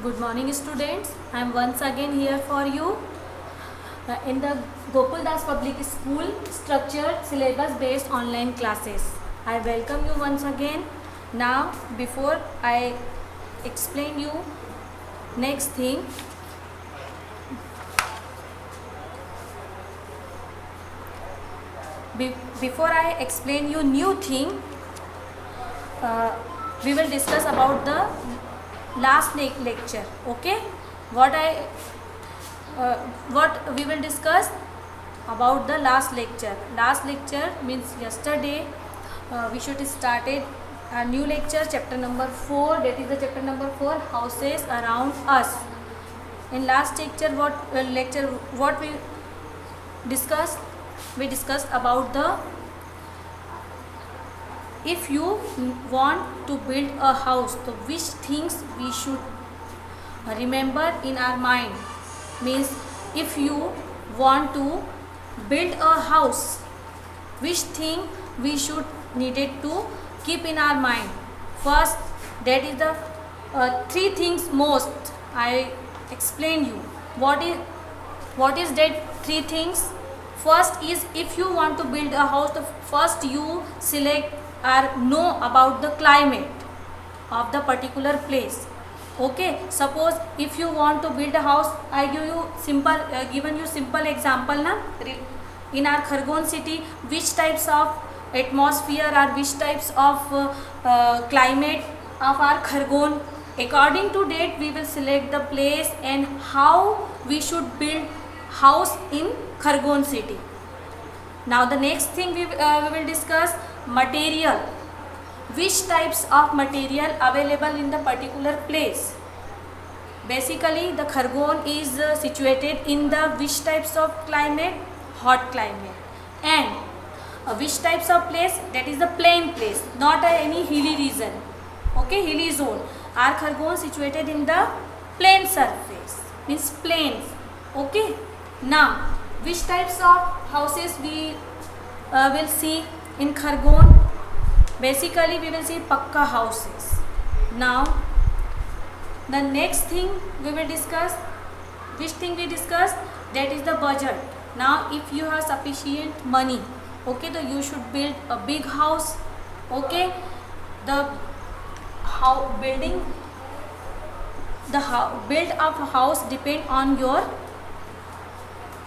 Good morning, students. I am once again here for you in the Gokul Das Public School structured syllabus based online classes. I welcome you once again. Now, before I explain you next thing, before I explain you new thing, uh, we will discuss about the last lecture. Okay, what we will discuss about the last lecture. Last lecture means yesterday. We should started a new lecture, chapter number 4. That is the chapter number 4, houses around us. In last lecture, what we discussed? We discussed about the, if you want to build a house, so which things we should remember in our mind. Means if you want to build a house, which thing we should needed to keep in our mind. First, that is the three things most I explain you. What is that three things? First is, if you want to build a house, the first you select or know about the climate of the particular place. Okay, suppose if you want to build a house, I give you given you simple example na. In our Khargone city, which types of atmosphere or which types of climate of our Khargone. According to that, we will select the place and how we should build house in Khargone city. Now the next thing we will discuss material. Which types of material available in the particular place. Basically, the Khargone is situated in the which types of climate? Hot climate. And which types of place? That is the plain place, not any hilly region. Okay, hilly zone. Our Khargone situated in the plain surface, means plains. Okay. Now, which types of houses we will see in Khargone? Basically, we will see pakka houses. Now, the next thing we will discuss, which thing we discuss? That is the budget. Now, if you have sufficient money, okay, so you should build a big house. Okay, build of a house depend on your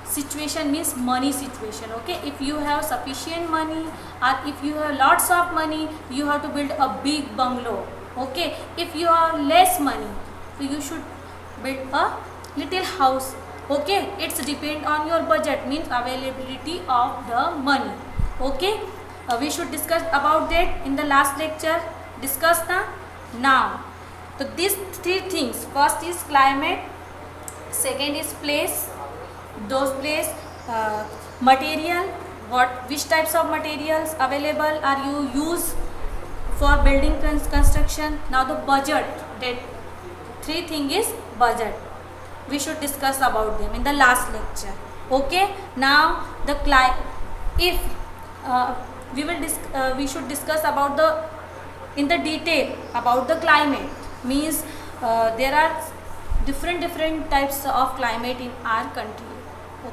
situation, means money situation. Okay, if you have sufficient money or if you have lots of money, you have to build a big bungalow. Okay, if you have less money, so you should build a little house. Okay, it's depend on your budget, means availability of the money. Okay, we should discuss about that in the last lecture. Discuss now. So these three things. First is climate, second is place, those place, material, which types of materials available are you use for building construction. Now the budget, that three thing is budget. We should discuss about them in the last lecture. Okay, now the if we should discuss about the in the detail about the climate. Means there are different types of climate in our country.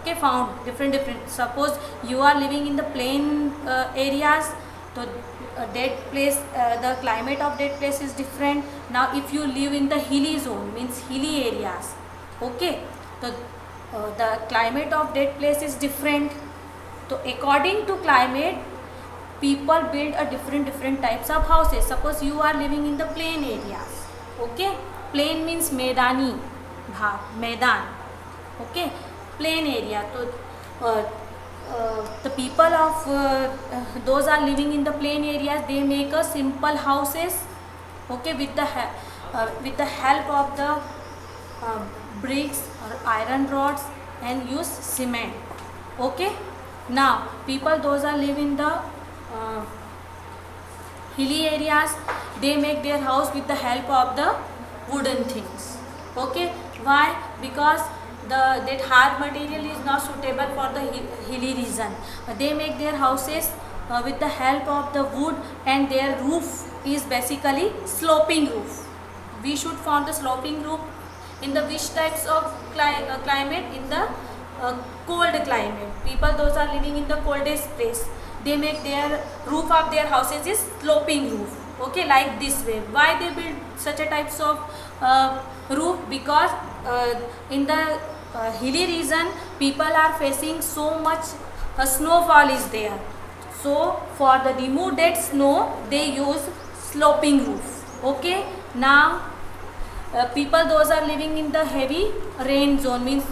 Okay, found different. Suppose you are living in the plain areas, so that place, the climate of that place is different. Now if you live in the hilly zone, means hilly areas, okay, so the climate of that place is different. So according to climate, people build a different types of houses. Suppose you are living in the plain areas. Okay, plain means medani bhag, medan. Okay, plain area. So the people of those are living in the plain areas, they make a simple houses. Okay, with the help of the bricks or iron rods and use cement. Okay, now people those are live in the hilly areas, they make their house with the help of the wooden things. Okay, why? Because that hard material is not suitable for the hilly region. They make their houses with the help of the wood, and their roof is basically sloping roof. We should form the sloping roof In the which types of climate? In the cold climate. People those are living in the coldest place, they make their roof of their houses is sloping roof. Okay, like this way. Why they build such a types of roof? Because in the hilly region people are facing so much snowfall is there. So for the remove that snow they use sloping roof. Okay, now people those are living in the heavy rain zone, means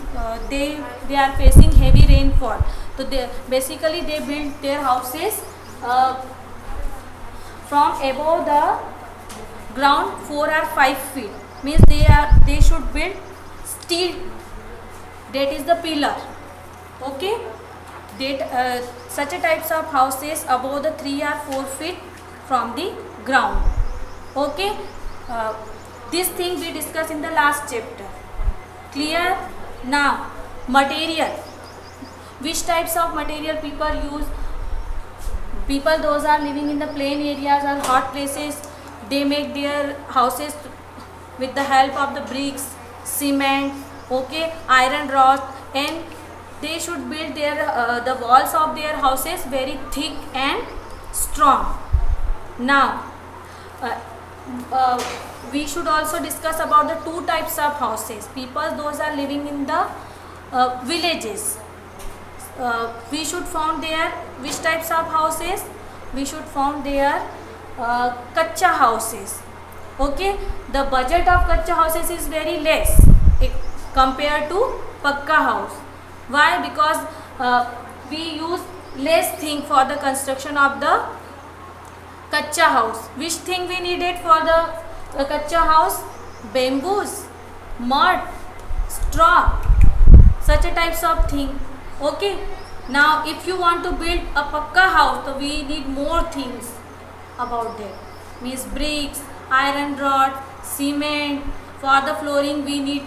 they are facing heavy rainfall. So they basically they build their houses from above the ground 4 or 5 feet, means they should build steel, that is the pillar. Okay, that such a types of houses above the 3 or 4 feet from the ground. Okay, this thing we discussed in the last chapter. Clear? Now material, which types of material people use? People those are living in the plain areas or hot places, they make their houses with the help of the bricks, cement, okay, iron rods, and they should build their the walls of their houses very thick and strong. Now we should also discuss about the two types of houses. People those are living in the villages, we should found there which types of houses? We should found there kacha houses. Okay, the budget of kacha houses is very less compared to pakka house. Why? Because we use less thing for the construction of the kacha house. Which thing we needed for the kacha house? Bamboos, mud, straw, such a types of thing. Okay, now if you want to build a pakka house, so we need more things about that, means bricks, iron rod, cement. For the flooring we need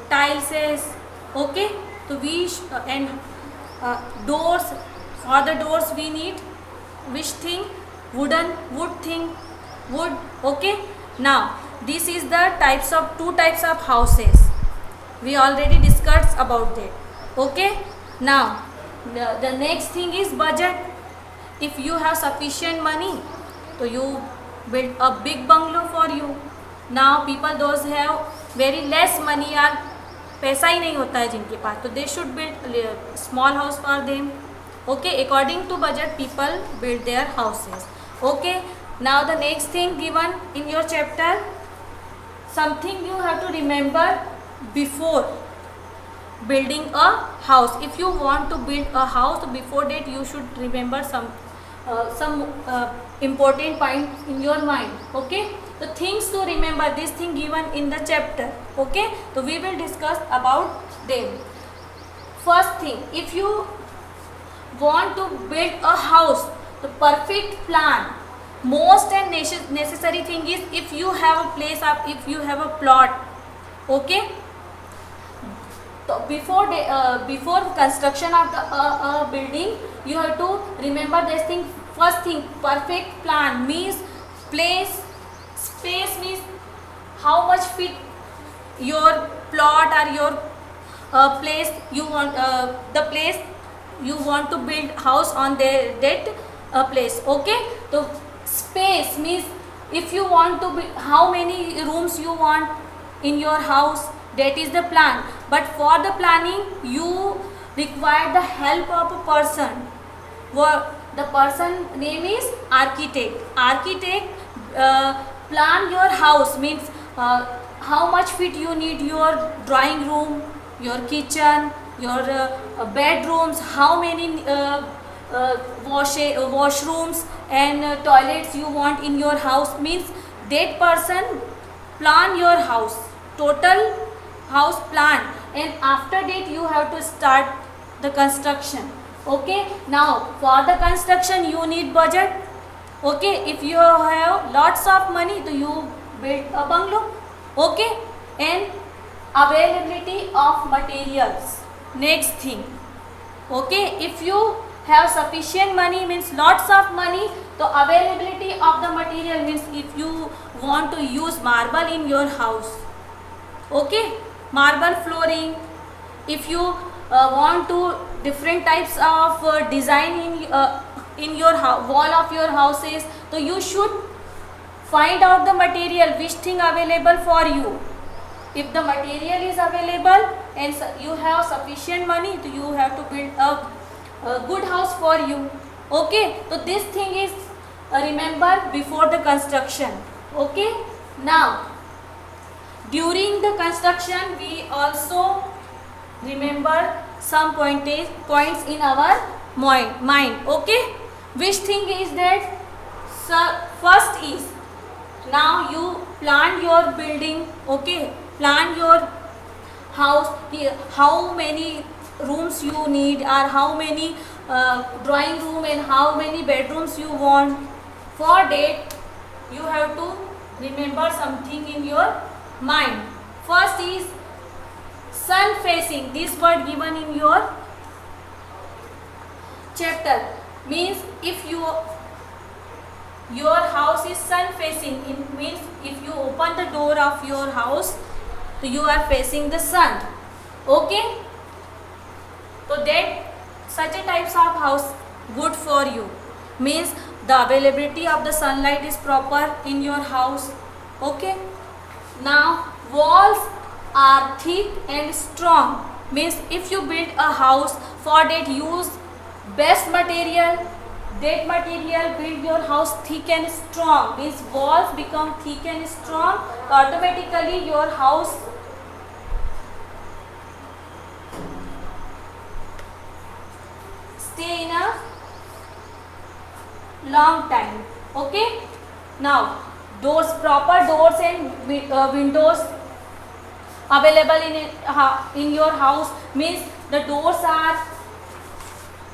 tiles. Okay, so we and doors. For the doors we need which thing? Wood thing, wood. Okay, now this is the two types of houses. We already discussed about that. Okay, now the next thing is budget. If you have sufficient money, so you build a big bungalow for you. Now people those have very less money or पैसा ही नहीं होता है जिनके पास, तो they should build small house for them. Okay, according to budget people build their houses. Okay, now the next thing given in your chapter, something you have to remember before building a house. If you want to build a house, before that you should remember some important points in your mind. Okay, the things to remember, this thing given in the chapter. Okay, so we will discuss about them. First thing, if you want to build a house, the perfect plan, most and necessary thing is if you have a place or if you have a plot. Okay, so before construction of the building, you have to remember this thing. First thing, perfect plan means place, space means how much fit your plot or your place you want, the place you want to build house on that place. Okay, so space means if you want to build, how many rooms you want in your house, that is the plan. But for the planning you require the help of a person. The person name is architect. Architect plan your house, means how much fit you need your drawing room, your kitchen, your bedrooms, how many washrooms and toilets you want in your house, means that person plan your house, total house plan, and after that you have to start the construction. Okay, now for the construction you need budget. Okay, if you have lots of money, so you build a bungalow. Okay, and availability of materials, next thing. Okay, if you have sufficient money, means lots of money, So availability of the material means if you want to use marble in your house, okay, marble flooring. If you want to different types of design in your wall of your houses, so you should find out the material which thing available for you. If the material is available and you have sufficient money, so you have to build a good house for you. Okay, so this thing is remember before the construction. Okay, now during the construction we also remember some points in our mind. Okay, which thing is that? So first is, now you plan your building. Okay, plan your house, how many rooms you need, or how many drawing room and how many bedrooms you want. For that you have to remember something in your mind. First is sun facing. This word given in your chapter means if your house is sun facing, it means if you open the door of your house, so you are facing the sun. Okay, so that such a types of house good for you, means the availability of the sunlight is proper in your house. Okay, now walls are thick and strong, means if you build a house, for that use best material. That material build your house thick and strong, means walls become thick and strong, automatically your house stay in a long time. Okay, now proper doors and windows available in your house, means the doors are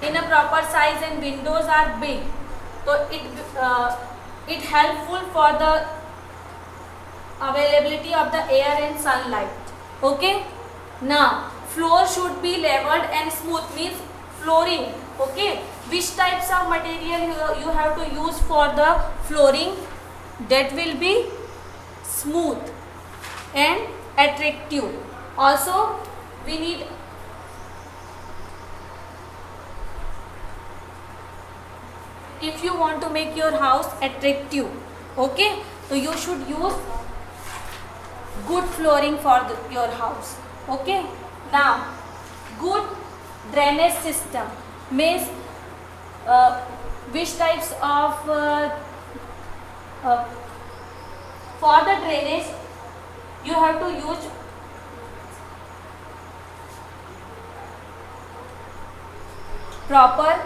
in a proper size and windows are big, so it helpful for the availability of the air and sunlight. Okay, now floor should be leveled and smooth, means flooring. Okay, which types of material you have to use for the flooring? That will be smooth and attractive. Also we need if you want to make your house attractive, okay, so you should use good flooring for your house. Okay, now good drainage system means which types of for the drainage you have to use proper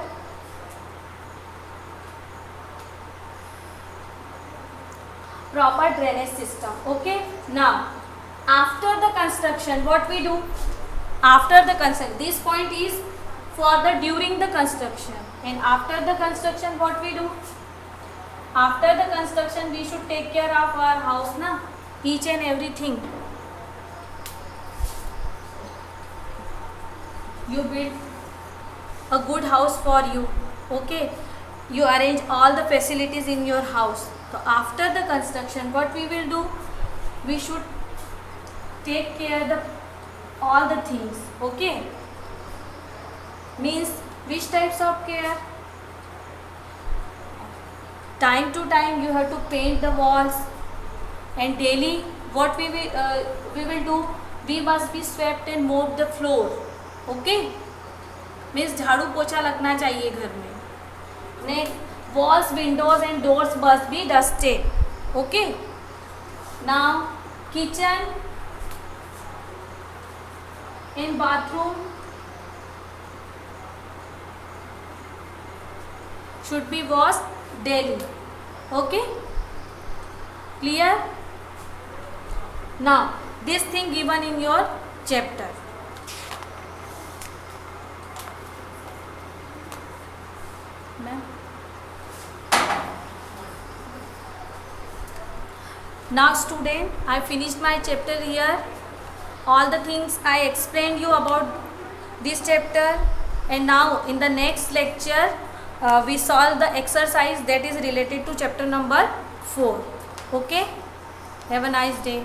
drainage system. Okay, now after the construction what we do? After the construction, this point is for the during the construction, and after the construction what we do? After the construction we should take care of our house na, each and everything. You build a good house for you. Okay, you arrange all the facilities in your house. So after the construction what we will do? We should take care all the things. Okay, means which types of care? Time to time you have to paint the walls, and daily what we will do? We must be swept and mop the floor. Okay, means झाड़ू पोछा लगना चाहिए घर में. Next, walls, windows and doors must be dusted. Okay, now kitchen and bathroom should be washed daily. Okay, clear? Now this thing given in your chapter. Now student, I finished my chapter here. All the things I explained you about this chapter, and now in the next lecture we solve the exercise that is related to chapter number 4. Okay, have a nice day.